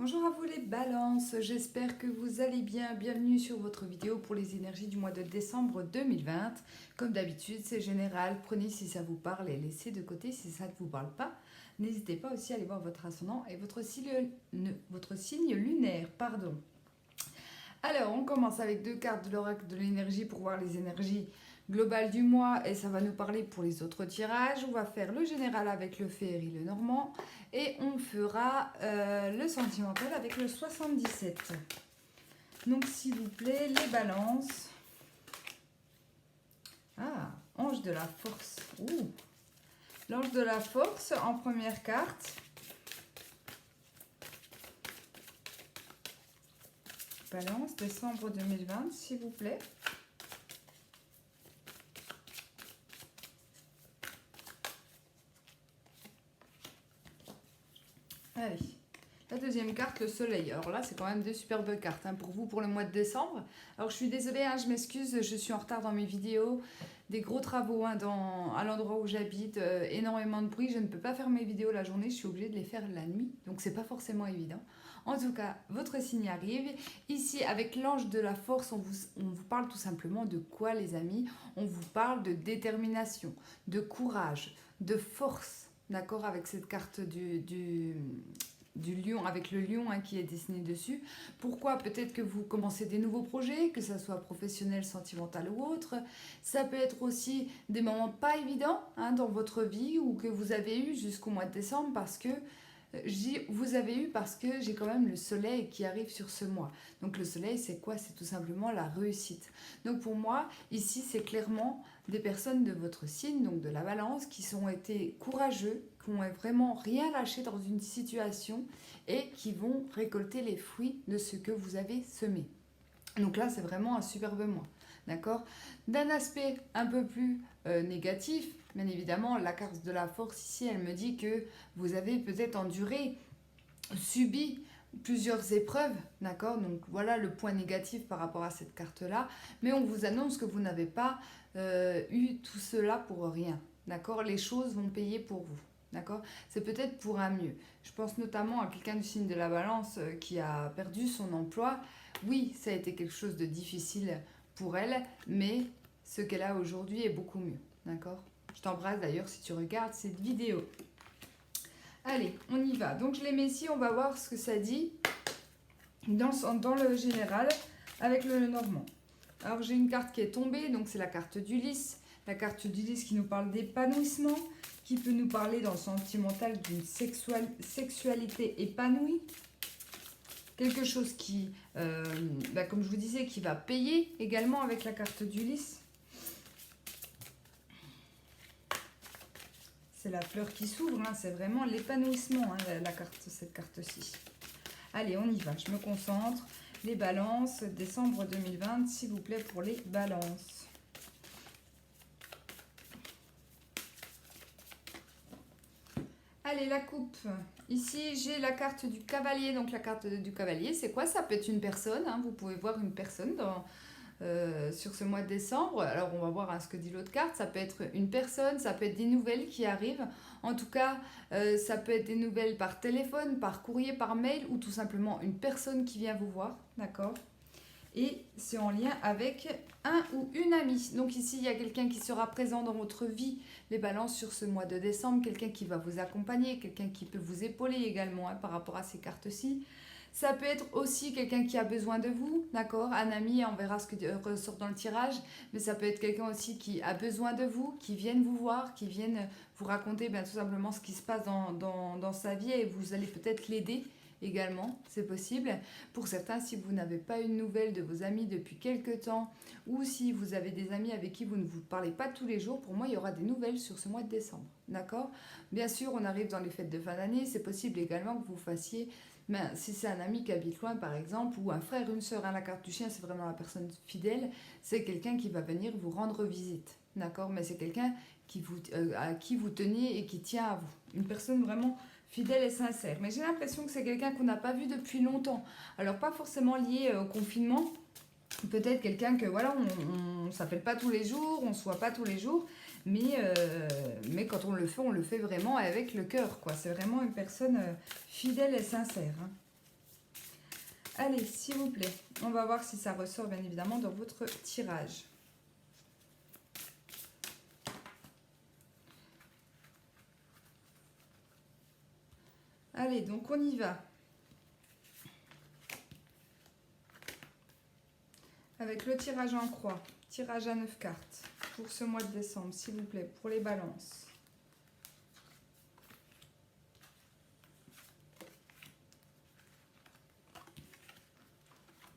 Bonjour à vous les balances, j'espère que vous allez bien. Bienvenue sur votre vidéo pour les énergies du mois de décembre 2020. Comme d'habitude, c'est général, prenez si ça vous parle et laissez de côté si ça ne vous parle pas. N'hésitez pas aussi à aller voir votre ascendant et votre signe lunaire. Alors, on commence avec deux cartes de l'oracle de l'énergie pour voir les énergies globales du mois et ça va nous parler pour les autres tirages. On va faire le général avec le féerie, le normand et on fera le sentimental avec le 77. Donc, s'il vous plaît, les balances. Ah, ange de la force. Ouh. L'ange de la force en première carte. Balance, décembre 2020, s'il vous plaît. Allez, la deuxième carte, le soleil. Alors là, c'est quand même deux superbes cartes pour vous pour le mois de décembre. Alors je suis désolée, je m'excuse, je suis en retard dans mes vidéos. Des gros travaux à l'endroit où j'habite, énormément de bruit. Je ne peux pas faire mes vidéos la journée, je suis obligée de les faire la nuit. Donc c'est pas forcément évident. En tout cas, votre signe arrive. Ici, avec l'ange de la force, on vous parle tout simplement de quoi, les amis? On vous parle de détermination, de courage, de force. D'accord, avec cette carte du lion, avec le lion qui est dessiné dessus. Pourquoi? Peut-être que vous commencez des nouveaux projets, que ça soit professionnel, sentimental ou autre. Ça peut être aussi des moments pas évidents dans votre vie ou que vous avez eu jusqu'au mois de décembre parce que je dis vous avez eu parce que j'ai quand même le soleil qui arrive sur ce mois. Donc le soleil, c'est quoi? C'est tout simplement la réussite. Donc pour moi, ici, c'est clairement des personnes de votre signe, donc de la balance, qui ont été courageux, qui n'ont vraiment rien lâché dans une situation et qui vont récolter les fruits de ce que vous avez semé. Donc là, c'est vraiment un superbe mois. D'accord? D'un aspect un peu plus négatif, bien évidemment, la carte de la force ici, elle me dit que vous avez peut-être enduré, subi plusieurs épreuves, d'accord? Donc voilà le point négatif par rapport à cette carte-là. Mais on vous annonce que vous n'avez pas eu tout cela pour rien, d'accord? Les choses vont payer pour vous, d'accord? C'est peut-être pour un mieux. Je pense notamment à quelqu'un du signe de la balance qui a perdu son emploi. Oui, ça a été quelque chose de difficile pour elle, mais ce qu'elle a aujourd'hui est beaucoup mieux, d'accord? Je t'embrasse d'ailleurs si tu regardes cette vidéo. Allez, on y va. Donc je les mets ici, on va voir ce que ça dit dans le général avec le normand. Alors j'ai une carte qui est tombée, donc c'est la carte d'Ulysse. La carte d'Ulysse qui nous parle d'épanouissement, qui peut nous parler dans le sentimental d'une sexualité épanouie. Quelque chose qui, comme je vous disais, qui va payer également avec la carte d'Ulysse. C'est la fleur qui s'ouvre, c'est vraiment l'épanouissement, cette carte-ci. Allez, on y va, je me concentre. Les balances, décembre 2020, s'il vous plaît, pour les balances. Allez, la coupe. Ici, j'ai la carte du cavalier. Donc, la carte du cavalier, c'est quoi? Ça peut être une personne. Vous pouvez voir une personne sur ce mois de décembre. Alors, on va voir ce que dit l'autre carte. Ça peut être une personne, ça peut être des nouvelles qui arrivent. En tout cas, ça peut être des nouvelles par téléphone, par courrier, par mail ou tout simplement une personne qui vient vous voir. D'accord? Et c'est en lien avec un ou une amie. Donc ici, il y a quelqu'un qui sera présent dans votre vie, les balances sur ce mois de décembre, quelqu'un qui va vous accompagner, quelqu'un qui peut vous épauler également par rapport à ces cartes-ci. Ça peut être aussi quelqu'un qui a besoin de vous, d'accord? Un ami, on verra ce que ressort dans le tirage, mais ça peut être quelqu'un aussi qui a besoin de vous, qui vienne vous voir, qui vienne vous raconter tout simplement ce qui se passe dans sa vie et vous allez peut-être l'aider également, c'est possible. Pour certains, si vous n'avez pas une nouvelle de vos amis depuis quelques temps ou si vous avez des amis avec qui vous ne vous parlez pas tous les jours, pour moi, il y aura des nouvelles sur ce mois de décembre. D'accord? Bien sûr, on arrive dans les fêtes de fin d'année. C'est possible également que vous fassiez, si c'est un ami qui habite loin, par exemple, ou un frère, une sœur, la carte du chien, c'est vraiment la personne fidèle. C'est quelqu'un qui va venir vous rendre visite. D'accord? Mais c'est quelqu'un à qui vous tenez et qui tient à vous. Une personne vraiment fidèle et sincère. Mais j'ai l'impression que c'est quelqu'un qu'on n'a pas vu depuis longtemps. Alors, pas forcément lié au confinement. Peut-être quelqu'un que, voilà, on ne s'appelle pas tous les jours, on ne se voit pas tous les jours. Mais quand on le fait vraiment avec le cœur, quoi. C'est vraiment une personne fidèle et sincère. Allez, s'il vous plaît, on va voir si ça ressort bien évidemment dans votre tirage. Allez, donc on y va. Avec le tirage en croix, tirage à 9 cartes pour ce mois de décembre, s'il vous plaît, pour les balances.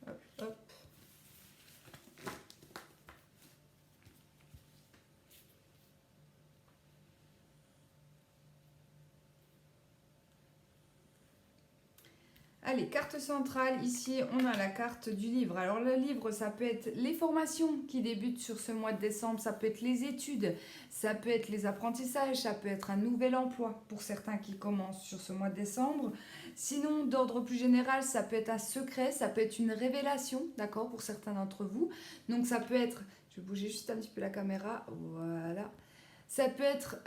Hop, hop. Allez, carte centrale, ici on a la carte du livre. Alors le livre, ça peut être les formations qui débutent sur ce mois de décembre, ça peut être les études, ça peut être les apprentissages, ça peut être un nouvel emploi pour certains qui commencent sur ce mois de décembre. Sinon, d'ordre plus général, ça peut être un secret, ça peut être une révélation, d'accord, pour certains d'entre vous. Donc ça peut être, je vais bouger juste un petit peu la caméra, voilà. Ça peut être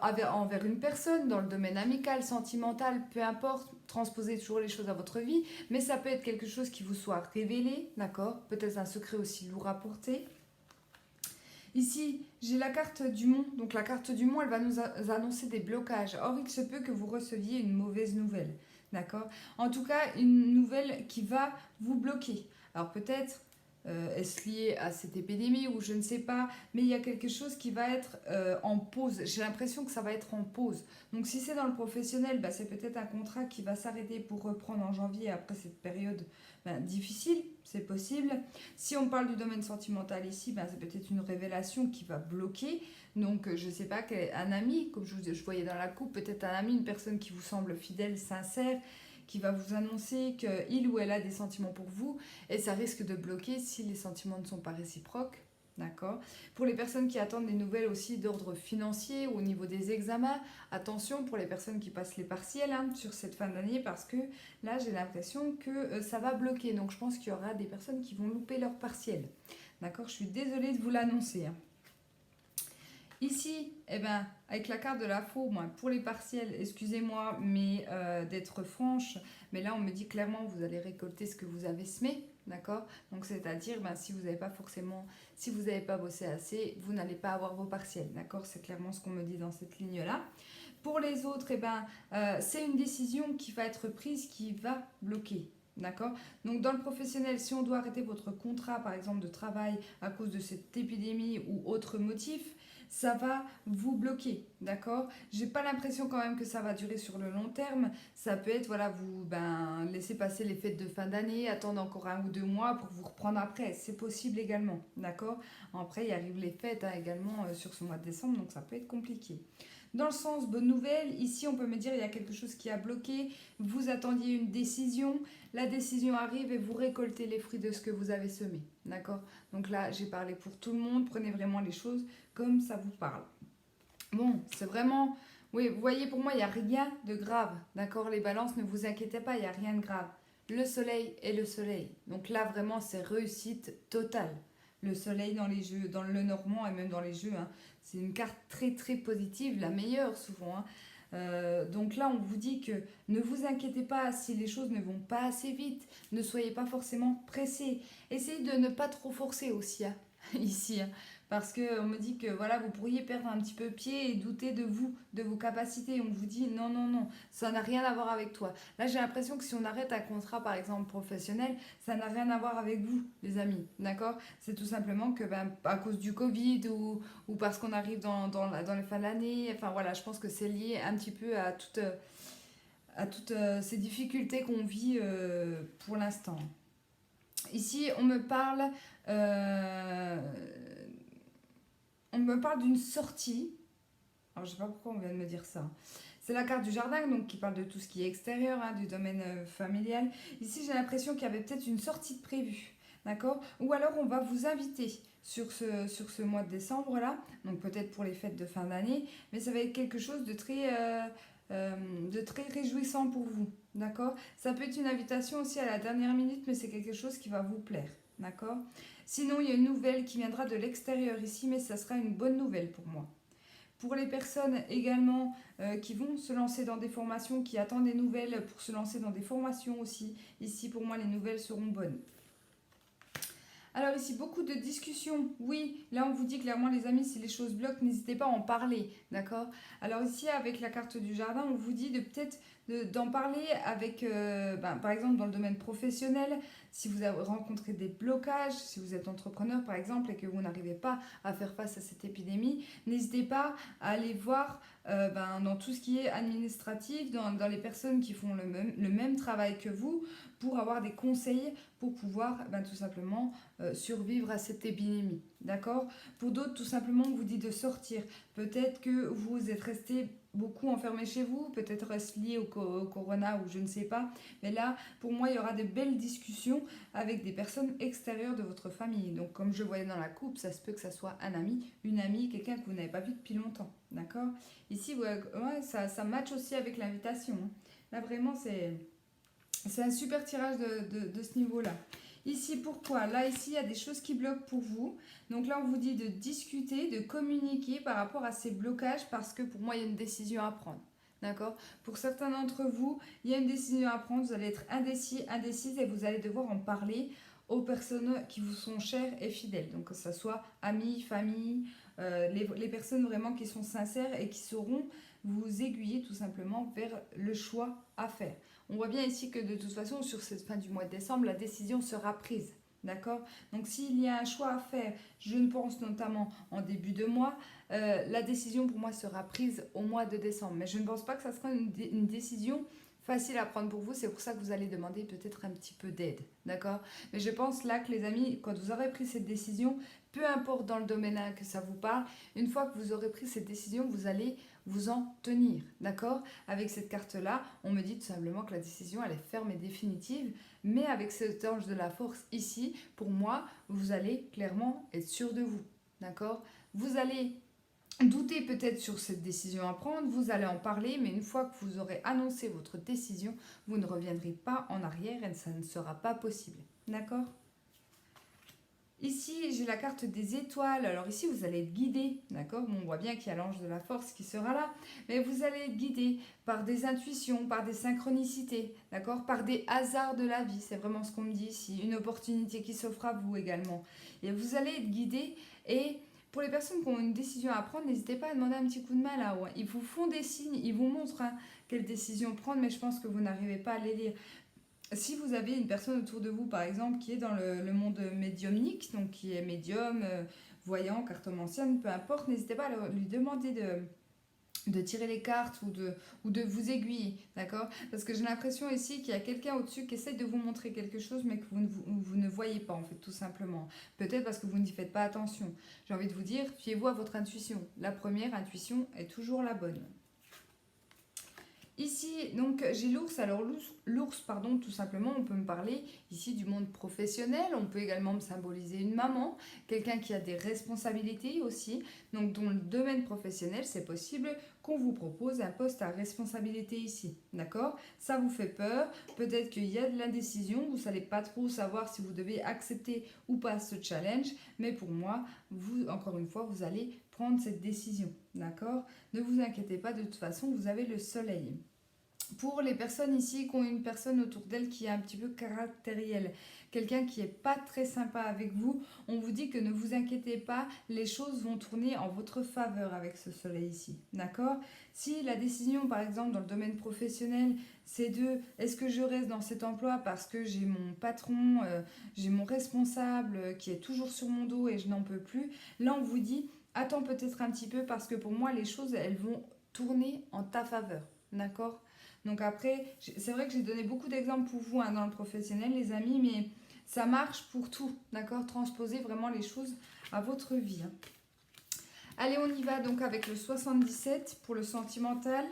envers une personne, dans le domaine amical, sentimental, peu importe, transposez toujours les choses à votre vie, mais ça peut être quelque chose qui vous soit révélé, d'accord? Peut-être un secret aussi lourd à porter. Ici, j'ai la carte du Mont, donc la carte du Mont, elle va nous annoncer des blocages. Or, il se peut que vous receviez une mauvaise nouvelle, d'accord? En tout cas, une nouvelle qui va vous bloquer. Alors peut-être... est-ce lié à cette épidémie ou je ne sais pas, mais il y a quelque chose qui va être en pause. J'ai l'impression que ça va être en pause. Donc si c'est dans le professionnel, bah, c'est peut-être un contrat qui va s'arrêter pour reprendre en janvier après cette période difficile, c'est possible. Si on parle du domaine sentimental ici, bah, c'est peut-être une révélation qui va bloquer. Donc je ne sais pas, un ami, comme je voyais dans la coupe, peut-être un ami, une personne qui vous semble fidèle, sincère, qui va vous annoncer qu'il ou elle a des sentiments pour vous et ça risque de bloquer si les sentiments ne sont pas réciproques. D'accord. Pour les personnes qui attendent des nouvelles aussi d'ordre financier ou au niveau des examens, attention pour les personnes qui passent les partiels sur cette fin d'année parce que là j'ai l'impression que ça va bloquer. Donc je pense qu'il y aura des personnes qui vont louper leur partiel. D'accord, je suis désolée de vous l'annoncer. Ici, eh ben, avec la carte de la faux, moi, pour les partiels, excusez-moi, mais d'être franche, mais là on me dit clairement vous allez récolter ce que vous avez semé, d'accord? Donc c'est-à-dire, ben, si vous n'avez pas forcément, si vous n'avez pas bossé assez, vous n'allez pas avoir vos partiels, d'accord? C'est clairement ce qu'on me dit dans cette ligne-là. Pour les autres, eh ben, c'est une décision qui va être prise, qui va bloquer. D'accord. Donc dans le professionnel, si on doit arrêter votre contrat par exemple de travail à cause de cette épidémie ou autre motif, ça va vous bloquer, d'accord? J'ai pas l'impression quand même que ça va durer sur le long terme. Ça peut être, voilà, vous laissez passer les fêtes de fin d'année, attendre encore 1 ou 2 mois pour vous reprendre après. C'est possible également, d'accord? Après, il arrive les fêtes également sur ce mois de décembre, donc ça peut être compliqué. Dans le sens bonne nouvelle, ici on peut me dire il y a quelque chose qui a bloqué, vous attendiez une décision, la décision arrive et vous récoltez les fruits de ce que vous avez semé, d'accord? Donc là j'ai parlé pour tout le monde, prenez vraiment les choses comme ça vous parle. Bon, c'est vraiment, oui, vous voyez pour moi il n'y a rien de grave, d'accord? Les balances, ne vous inquiétez pas, il n'y a rien de grave. Le soleil est le soleil, donc là vraiment c'est réussite totale. Le soleil dans les jeux, dans le normand et même dans les jeux, c'est une carte très très positive, la meilleure souvent. Donc là, on vous dit que ne vous inquiétez pas si les choses ne vont pas assez vite. Ne soyez pas forcément pressés. Essayez de ne pas trop forcer aussi ici. Parce qu'on me dit que voilà, vous pourriez perdre un petit peu pied et douter de vous, de vos capacités. On vous dit non, non, non, ça n'a rien à voir avec toi. Là, j'ai l'impression que si on arrête un contrat, par exemple, professionnel, ça n'a rien à voir avec vous, les amis. D'accord? C'est tout simplement que à cause du Covid ou parce qu'on arrive dans les fins d'année, enfin voilà, je pense que c'est lié un petit peu à toutes ces difficultés qu'on vit pour l'instant. Ici, on me parle d'une sortie. Alors, je ne sais pas pourquoi on vient de me dire ça. C'est la carte du jardin, donc qui parle de tout ce qui est extérieur, du domaine familial. Ici, j'ai l'impression qu'il y avait peut-être une sortie de prévue. D'accord? Ou alors, on va vous inviter sur ce mois de décembre, là. Donc, peut-être pour les fêtes de fin d'année. Mais ça va être quelque chose de très réjouissant pour vous. D'accord? Ça peut être une invitation aussi à la dernière minute, mais c'est quelque chose qui va vous plaire. D'accord? Sinon, il y a une nouvelle qui viendra de l'extérieur ici, mais ça sera une bonne nouvelle pour moi. Pour les personnes également qui vont se lancer dans des formations, qui attendent des nouvelles pour se lancer dans des formations aussi, ici pour moi les nouvelles seront bonnes. Alors ici, beaucoup de discussions. Oui, là on vous dit clairement les amis, si les choses bloquent, n'hésitez pas à en parler, d'accord? Alors ici, avec la carte du jardin, on vous dit de peut-être d'en parler avec, par exemple dans le domaine professionnel, si vous avez rencontré des blocages, si vous êtes entrepreneur par exemple et que vous n'arrivez pas à faire face à cette épidémie, n'hésitez pas à aller voir dans tout ce qui est administratif, dans les personnes qui font le même travail que vous, pour avoir des conseils pour pouvoir tout simplement survivre à cette épidémie. D'accord? Pour d'autres, tout simplement, on vous dit de sortir. Peut-être que vous êtes resté beaucoup enfermé chez vous, peut-être est-ce lié au corona ou je ne sais pas. Mais là, pour moi, il y aura de belles discussions avec des personnes extérieures de votre famille. Donc, comme je voyais dans la coupe, ça se peut que ça soit un ami, une amie, quelqu'un que vous n'avez pas vu depuis longtemps. D'accord? Ici, ouais, ça match aussi avec l'invitation. Hein. Là, vraiment, c'est un super tirage de ce niveau-là. Ici, pourquoi? Là, ici, il y a des choses qui bloquent pour vous. Donc là, on vous dit de discuter, de communiquer par rapport à ces blocages parce que pour moi, il y a une décision à prendre. D'accord? Pour certains d'entre vous, il y a une décision à prendre. Vous allez être indécis, indécise et vous allez devoir en parler aux personnes qui vous sont chères et fidèles. Donc que ce soit amis, famille, les personnes vraiment qui sont sincères et qui sauront vous aiguiller tout simplement vers le choix à faire. On voit bien ici que de toute façon, sur cette fin du mois de décembre, la décision sera prise. D'accord? Donc s'il y a un choix à faire, je ne pense notamment en début de mois, la décision pour moi sera prise au mois de décembre. Mais je ne pense pas que ça sera une décision facile à prendre pour vous. C'est pour ça que vous allez demander peut-être un petit peu d'aide. D'accord? Mais je pense là que les amis, quand vous aurez pris cette décision, peu importe dans le domaine que ça vous parle, une fois que vous aurez pris cette décision, vous allez vous en tenir, d'accord? Avec cette carte-là, on me dit tout simplement que la décision, elle est ferme et définitive, mais avec cet ange de la force ici, pour moi, vous allez clairement être sûr de vous, d'accord? Vous allez douter peut-être sur cette décision à prendre, vous allez en parler, mais une fois que vous aurez annoncé votre décision, vous ne reviendrez pas en arrière et ça ne sera pas possible, d'accord? Ici, j'ai la carte des étoiles. Alors ici, vous allez être guidé, d'accord? Bon, on voit bien qu'il y a l'ange de la force qui sera là. Mais vous allez être guidé par des intuitions, par des synchronicités, d'accord? Par des hasards de la vie. C'est vraiment ce qu'on me dit ici. Une opportunité qui s'offre à vous également. Et vous allez être guidé. Et pour les personnes qui ont une décision à prendre, n'hésitez pas à demander un petit coup de main là-haut. Ils vous font des signes, ils vous montrent quelle décision prendre, mais je pense que vous n'arrivez pas à les lire. Si vous avez une personne autour de vous, par exemple, qui est dans le monde médiumnique, donc qui est médium, voyant, cartomancienne, peu importe, n'hésitez pas à lui demander de tirer les cartes ou de vous aiguiller, d'accord? Parce que j'ai l'impression ici qu'il y a quelqu'un au-dessus qui essaie de vous montrer quelque chose, mais que vous ne voyez pas, en fait, tout simplement. Peut-être parce que vous n'y faites pas attention. J'ai envie de vous dire, fiez-vous à votre intuition. La première intuition est toujours la bonne. Ici, donc, j'ai l'ours. Alors, l'ours, pardon, tout simplement, on peut me parler ici du monde professionnel. On peut également me symboliser une maman, quelqu'un qui a des responsabilités aussi. Donc, dans le domaine professionnel, c'est possible qu'on vous propose un poste à responsabilité ici. D'accord? Ça vous fait peur. Peut-être qu'il y a de l'indécision. Vous ne savez pas trop savoir si vous devez accepter ou pas ce challenge. Mais pour moi, vous, encore une fois, vous allez prendre cette décision. D'accord? Ne vous inquiétez pas, de toute façon, vous avez le soleil. Pour les personnes ici qui ont une personne autour d'elles qui est un petit peu caractérielle, quelqu'un qui n'est pas très sympa avec vous, on vous dit que ne vous inquiétez pas, les choses vont tourner en votre faveur avec ce soleil ici, d'accord? Si la décision, par exemple, dans le domaine professionnel, c'est est-ce que je reste dans cet emploi parce que j'ai mon patron, j'ai mon responsable qui est toujours sur mon dos et je n'en peux plus, là on vous dit, attends peut-être un petit peu parce que pour moi, les choses, elles vont tourner en ta faveur, d'accord? Donc après, c'est vrai que j'ai donné beaucoup d'exemples pour vous dans le professionnel, les amis, mais ça marche pour tout, d'accord? Transposez vraiment les choses à votre vie. Hein. Allez, on y va donc avec le 77 pour le sentimental.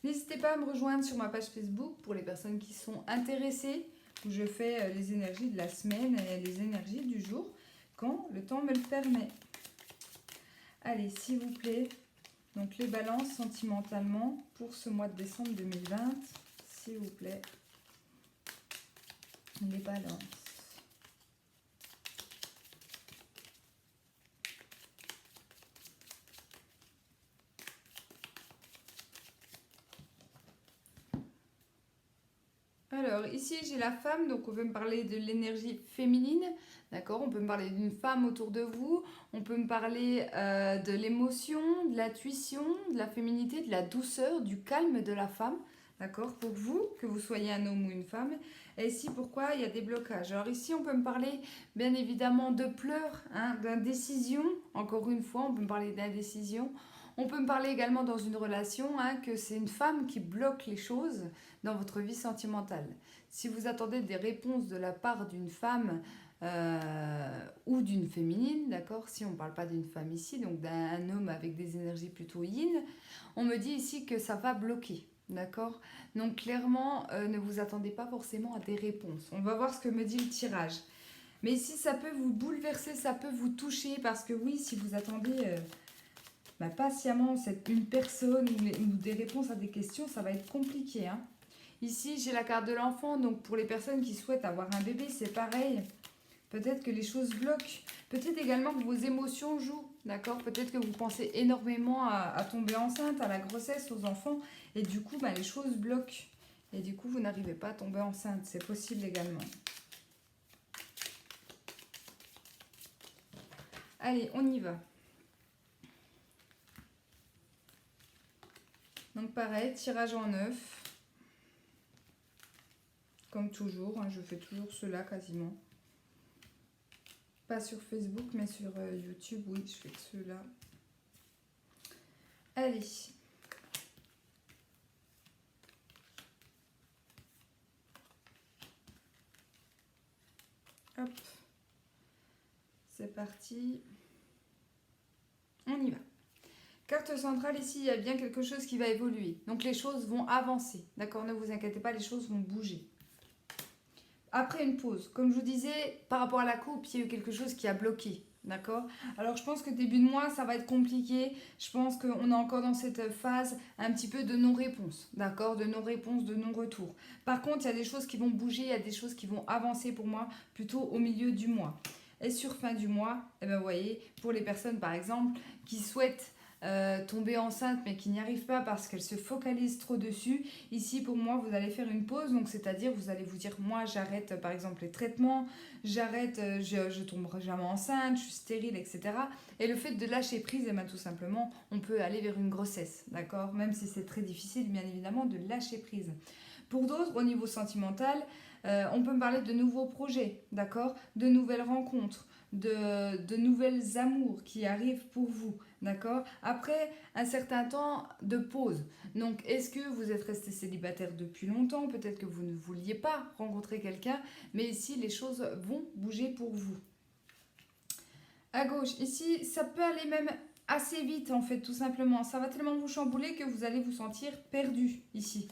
N'hésitez pas à me rejoindre sur ma page Facebook pour les personnes qui sont intéressées, où je fais les énergies de la semaine et les énergies du jour, quand le temps me le permet. Allez, s'il vous plaît. Donc les balances sentimentalement pour ce mois de décembre 2020, s'il vous plaît. Les balances. Alors ici, j'ai la femme, donc on peut me parler de l'énergie féminine, d'accord? On peut me parler d'une femme autour de vous, on peut me parler de l'émotion, de l'intuition, de la féminité, de la douceur, du calme de la femme, d'accord? Pour vous, que vous soyez un homme ou une femme. Et ici, pourquoi il y a des blocages? Alors ici, on peut me parler bien évidemment de pleurs, hein, d'indécision, encore une fois, on peut me parler d'indécision. On peut me parler également dans une relation hein, que c'est une femme qui bloque les choses dans votre vie sentimentale. Si vous attendez des réponses de la part d'une femme ou d'une féminine, d'accord, si on ne parle pas d'une femme ici, donc d'un homme avec des énergies plutôt yin, on me dit ici que ça va bloquer. D'accord? Donc clairement, ne vous attendez pas forcément à des réponses. On va voir ce que me dit le tirage. Mais ici, ça peut vous bouleverser, ça peut vous toucher, parce que oui, si vous attendez patiemment une personne ou des réponses à des questions, ça va être compliqué. Hein. Ici, j'ai la carte de l'enfant, donc pour les personnes qui souhaitent avoir un bébé, c'est pareil. Peut-être que les choses bloquent. Peut-être également que vos émotions jouent, d'accord? Peut-être que vous pensez énormément à tomber enceinte, à la grossesse, aux enfants, et du coup, les choses bloquent. Et du coup, vous n'arrivez pas à tomber enceinte. C'est possible également. Allez, on y va. Donc pareil, tirage en 9. Comme toujours, hein, je fais toujours cela quasiment. Pas sur Facebook, mais sur YouTube, oui, je fais que cela. Allez. Hop. C'est parti. On y va. Carte centrale, ici, il y a bien quelque chose qui va évoluer. Donc les choses vont avancer. D'accord? Ne vous inquiétez pas, les choses vont bouger. Après une pause, comme je vous disais, par rapport à la coupe, il y a eu quelque chose qui a bloqué. D'accord? Alors je pense que début de mois, ça va être compliqué. Je pense qu'on est encore dans cette phase un petit peu de non-réponse. D'accord? De non-réponse, de non-retour. Par contre, il y a des choses qui vont bouger, il y a des choses qui vont avancer pour moi plutôt au milieu du mois. Et sur fin du mois, vous voyez, pour les personnes par exemple qui souhaitent tomber enceinte mais qui n'y arrivent pas parce qu'elles se focalisent trop dessus, ici pour moi vous allez faire une pause, donc c'est-à-dire vous allez vous dire moi j'arrête par exemple les traitements, j'arrête, je tomberai jamais enceinte, je suis stérile, etc. Et le fait de lâcher prise, tout simplement on peut aller vers une grossesse, d'accord? Même si c'est très difficile bien évidemment de lâcher prise. Pour d'autres, au niveau sentimental, on peut me parler de nouveaux projets, d'accord? De nouvelles rencontres, de nouvelles amours qui arrivent pour vous, d'accord? Après un certain temps de pause. Donc, est-ce que vous êtes resté célibataire depuis longtemps? Peut-être que vous ne vouliez pas rencontrer quelqu'un, mais ici, les choses vont bouger pour vous. À gauche, ici, ça peut aller même assez vite, en fait, tout simplement. Ça va tellement vous chambouler que vous allez vous sentir perdu, ici.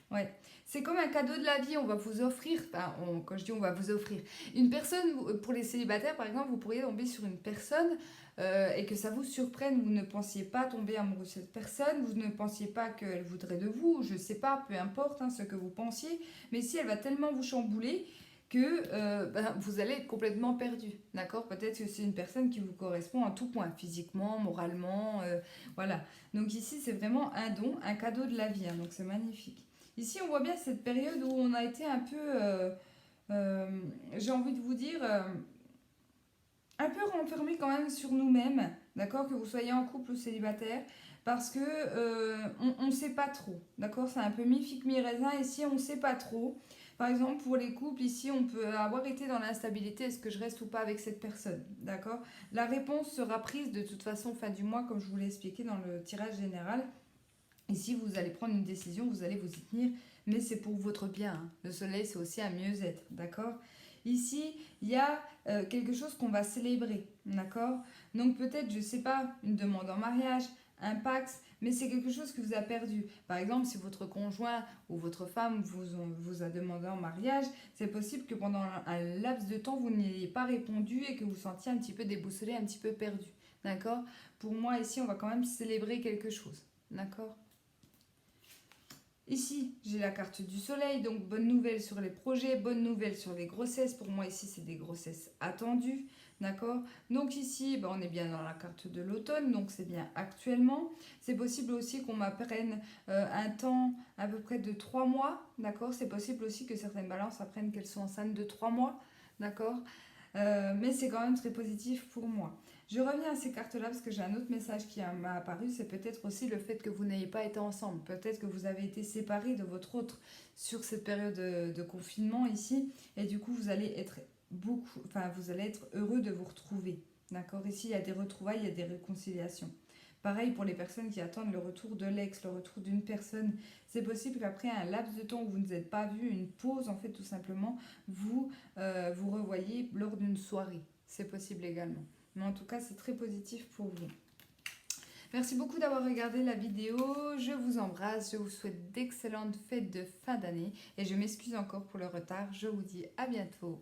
Ouais. C'est comme un cadeau de la vie, on va vous offrir, quand je dis on va vous offrir, une personne, pour les célibataires par exemple, vous pourriez tomber sur une personne et que ça vous surprenne, vous ne pensiez pas tomber amoureux de cette personne, vous ne pensiez pas qu'elle voudrait de vous, je ne sais pas, peu importe ce que vous pensiez, mais si elle va tellement vous chambouler que vous allez être complètement perdu, d'accord? Peut-être que c'est une personne qui vous correspond à tout point, physiquement, moralement, voilà. Donc ici c'est vraiment un don, un cadeau de la vie, donc c'est magnifique. Ici, on voit bien cette période où on a été un peu, j'ai envie de vous dire, un peu renfermé quand même sur nous-mêmes, d'accord, que vous soyez en couple ou célibataire, parce que on ne sait pas trop, d'accord, c'est un peu mi-figue, mi-raisin, ici on ne sait pas trop. Par exemple, pour les couples, ici, on peut avoir été dans l'instabilité, est-ce que je reste ou pas avec cette personne, d'accord? La réponse sera prise de toute façon fin du mois, comme je vous l'ai expliqué dans le tirage général. Ici, vous allez prendre une décision, vous allez vous y tenir, mais c'est pour votre bien. Hein. Le soleil, c'est aussi un mieux-être, d'accord? Ici, il y a quelque chose qu'on va célébrer, d'accord? Donc peut-être, je ne sais pas, une demande en mariage, un pax, mais c'est quelque chose que vous avez perdu. Par exemple, si votre conjoint ou votre femme vous a demandé en mariage, c'est possible que pendant un laps de temps, vous n'ayez pas répondu et que vous sentiez un petit peu déboussolé, un petit peu perdu, d'accord? Pour moi, ici, on va quand même célébrer quelque chose, d'accord? Ici, j'ai la carte du soleil, donc bonne nouvelle sur les projets, bonne nouvelle sur les grossesses. Pour moi, ici, c'est des grossesses attendues, d'accord? Donc ici, on est bien dans la carte de l'automne, donc c'est bien actuellement. C'est possible aussi qu'on m'apprenne un temps à peu près de 3 mois, d'accord? C'est possible aussi que certaines balances apprennent qu'elles sont enceintes de 3 mois, d'accord? Mais c'est quand même très positif pour moi. Je reviens à ces cartes-là parce que j'ai un autre message qui m'a apparu, c'est peut-être aussi le fait que vous n'ayez pas été ensemble. Peut-être que vous avez été séparés de votre autre sur cette période de confinement ici, et du coup vous allez être vous allez être heureux de vous retrouver. D'accord? Ici, il y a des retrouvailles, il y a des réconciliations. Pareil pour les personnes qui attendent le retour de l'ex, le retour d'une personne. C'est possible qu'après un laps de temps où vous ne vous êtes pas vu, une pause en fait tout simplement, vous vous revoyez lors d'une soirée. C'est possible également. Mais en tout cas, c'est très positif pour vous. Merci beaucoup d'avoir regardé la vidéo. Je vous embrasse. Je vous souhaite d'excellentes fêtes de fin d'année. Et je m'excuse encore pour le retard. Je vous dis à bientôt.